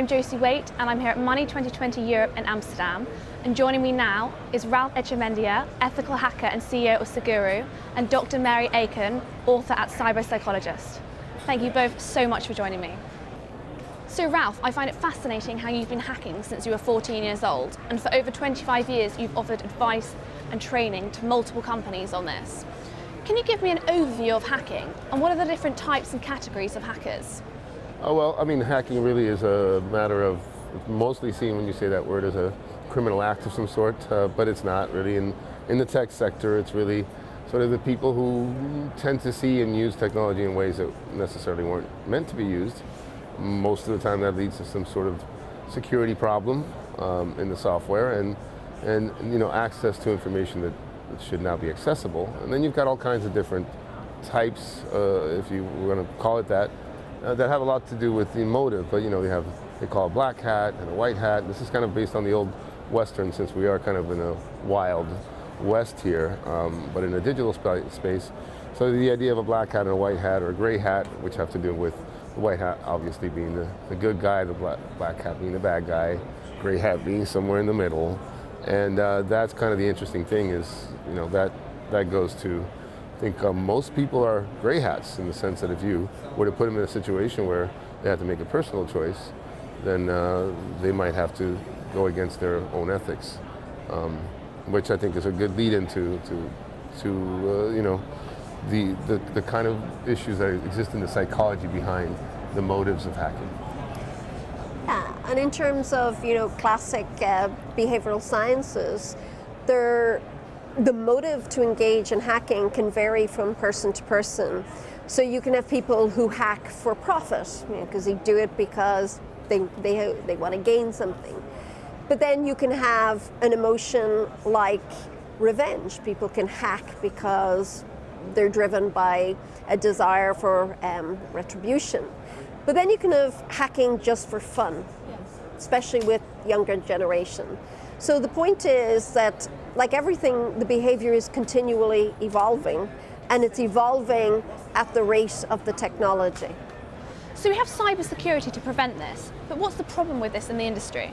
I'm Josie Waite and I'm here at Money 2020 Europe in Amsterdam. And joining me now is Ralph Echemendia, ethical hacker and CEO of Seguru, and Dr. Mary Aiken, author at cyber-psychologist. Thank you both so much for joining me. So Ralph, I find it fascinating how you've been hacking since you were 14 years old, and for over 25 years you've offered advice and training to multiple companies on this. Can you give me an overview of hacking, and what are the different types and categories of hackers? Oh, well, I mean, hacking really is a matter of mostly seen when you say that word as a criminal act of some sort, but it's not really. In the tech sector, it's really sort of the people who tend to see and use technology in ways that necessarily weren't meant to be used. Most of the time that leads to some sort of security problem in the software and access to information that should not be accessible. And then you've got all kinds of different types, if you were going to call it that have a lot to do with the motive. But they call a black hat and a white hat. This is kind of based on the old Western, since we are kind of in a wild West here, but in a digital space. So the idea of a black hat and a white hat, or a gray hat, which have to do with the white hat obviously being the good guy, the black hat being the bad guy, gray hat being somewhere in the middle. And that's kind of the interesting thing is, that goes to, I think most people are gray hats, in the sense that if you were to put them in a situation where they have to make a personal choice, then they might have to go against their own ethics, which I think is a good lead into the kind of issues that exist in the psychology behind the motives of hacking. Yeah, and in terms of classic behavioral sciences, the motive to engage in hacking can vary from person to person. So you can have people who hack for profit, because they do it because they want to gain something. But then you can have an emotion like revenge. People can hack because they're driven by a desire for retribution. But then you can have hacking just for fun, especially with younger generation. So the point is that, like everything, the behavior is continually evolving, and it's evolving at the rate of the technology. So we have cybersecurity to prevent this, but what's the problem with this in the industry?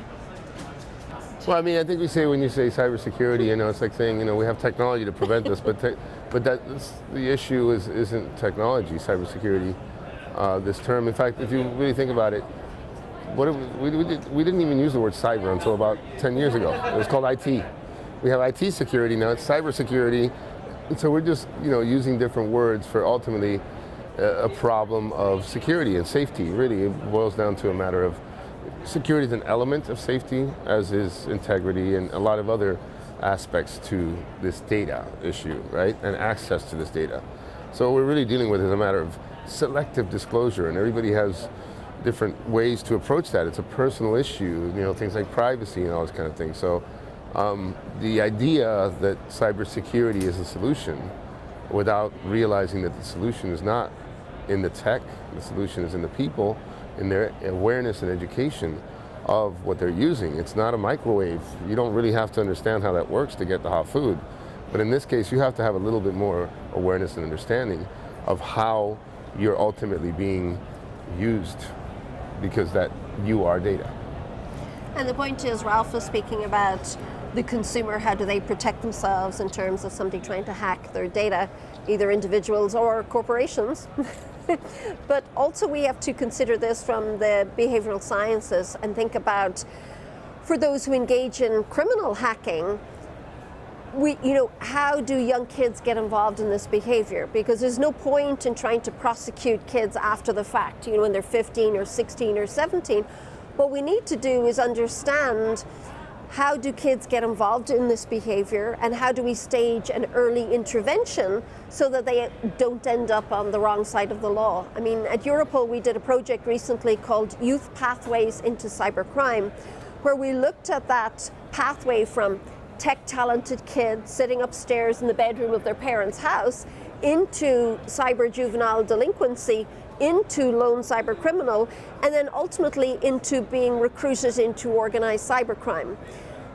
Well, I mean, I think when you say cybersecurity, it's like saying, we have technology to prevent this, but the issue isn't technology, cybersecurity. This term, in fact, if you really think about it, we didn't even use the word cyber until about 10 years ago. It was called IT. We have IT security now, it's cybersecurity. And so we're just, using different words for ultimately a problem of security and safety. Really, it boils down to a matter of security is an element of safety, as is integrity and a lot of other aspects to this data issue, right? And access to this data. So what we're really dealing with is a matter of selective disclosure, and everybody has different ways to approach that. It's a personal issue, things like privacy and all this kind of thing. So the idea that cybersecurity is a solution, without realizing that the solution is not in the tech, the solution is in the people, in their awareness and education of what they're using. It's not a microwave. You don't really have to understand how that works to get the hot food. But in this case, you have to have a little bit more awareness and understanding of how you're ultimately being used, because that you are data. And the point is, Ralph was speaking about the consumer. How do they protect themselves in terms of somebody trying to hack their data, either individuals or corporations? But also we have to consider this from the behavioral sciences and think about, for those who engage in criminal hacking, how do young kids get involved in this behavior? Because there's no point in trying to prosecute kids after the fact, when they're 15 or 16 or 17. What we need to do is understand, how do kids get involved in this behavior, and how do we stage an early intervention so that they don't end up on the wrong side of the law? I mean, at Europol we did a project recently called Youth Pathways into Cybercrime, where we looked at that pathway from tech-talented kids sitting upstairs in the bedroom of their parents' house into cyber juvenile delinquency, into lone cyber criminal, and then ultimately into being recruited into organized cybercrime.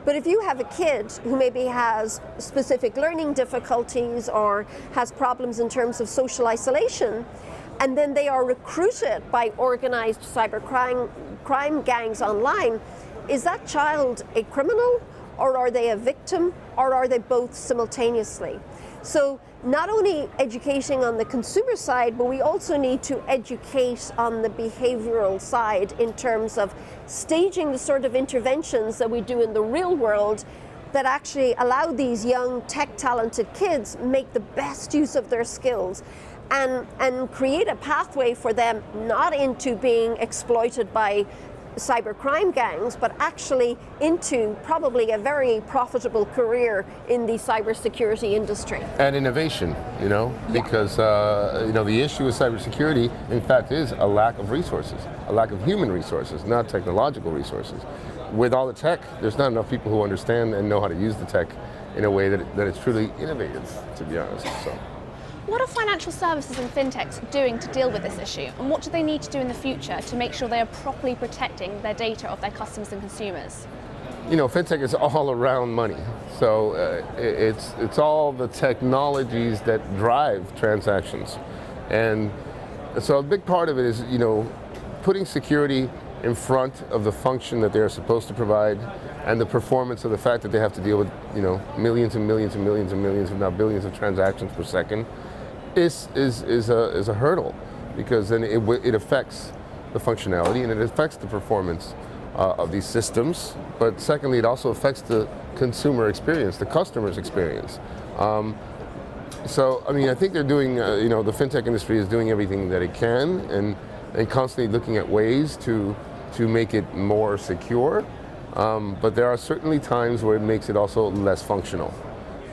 But if you have a kid who maybe has specific learning difficulties or has problems in terms of social isolation, and then they are recruited by organized crime gangs online, is that child a criminal, or are they a victim, or are they both simultaneously? So not only educating on the consumer side, but we also need to educate on the behavioral side in terms of staging the sort of interventions that we do in the real world that actually allow these young tech-talented kids make the best use of their skills and create a pathway for them not into being exploited by cybercrime gangs, but actually into probably a very profitable career in the cybersecurity industry. And innovation, because the issue with cybersecurity, in fact, is a lack of resources, a lack of human resources, not technological resources. With all the tech, there's not enough people who understand and know how to use the tech in a way that it's truly innovative, to be honest. So. What are financial services and fintechs doing to deal with this issue, and what do they need to do in the future to make sure they are properly protecting their data of their customers and consumers? Fintech is all around money. So it's all the technologies that drive transactions. And so a big part of it is, putting security in front of the function that they're supposed to provide, and the performance of the fact that they have to deal with, millions and millions and millions and millions, if not billions of transactions per second, is a hurdle, because then it affects the functionality and it affects the performance of these systems. But secondly, it also affects the consumer experience, the customer's experience. I think they're doing, the fintech industry is doing everything that it can, and constantly looking at ways to make it more secure. But there are certainly times where it makes it also less functional.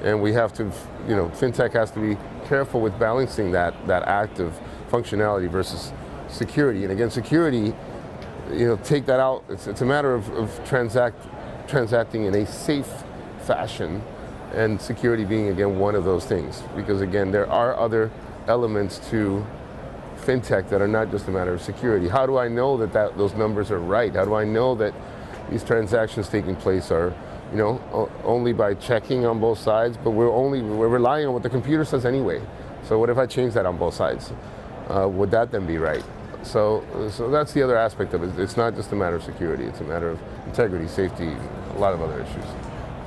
And we have to, fintech has to be careful with balancing that act of functionality versus security. And again, security, take that out. It's a matter of transacting in a safe fashion, and security being, again, one of those things. Because again, there are other elements to fintech that are not just a matter of security. How do I know that those numbers are right? How do I know that these transactions taking place are, only by checking on both sides? But we're relying on what the computer says anyway. So what if I change that on both sides? Would that then be right? So that's the other aspect of it. It's not just a matter of security. It's a matter of integrity, safety, a lot of other issues.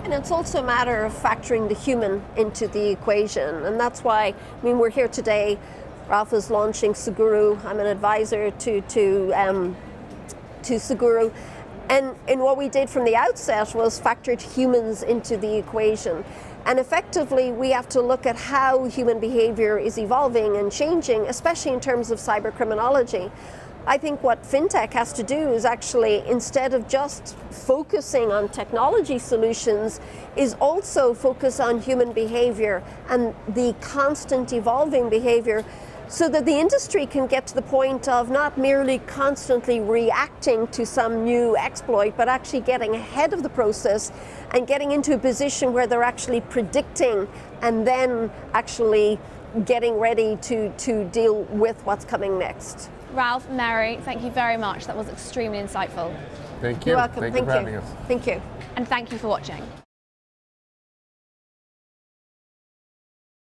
And it's also a matter of factoring the human into the equation. And that's why, we're here today. Ralph is launching Seguru. I'm an advisor to Seguru. And what we did from the outset was factored humans into the equation. And effectively, we have to look at how human behavior is evolving and changing, especially in terms of cybercriminology. I think what fintech has to do is actually, instead of just focusing on technology solutions, is also focus on human behavior and the constant evolving behavior, so that the industry can get to the point of not merely constantly reacting to some new exploit, but actually getting ahead of the process and getting into a position where they're actually predicting and then actually getting ready to deal with what's coming next. Ralph, Mary, thank you very much. That was extremely insightful. Thank you. You're welcome. Thank you for having us. Thank you. And thank you for watching.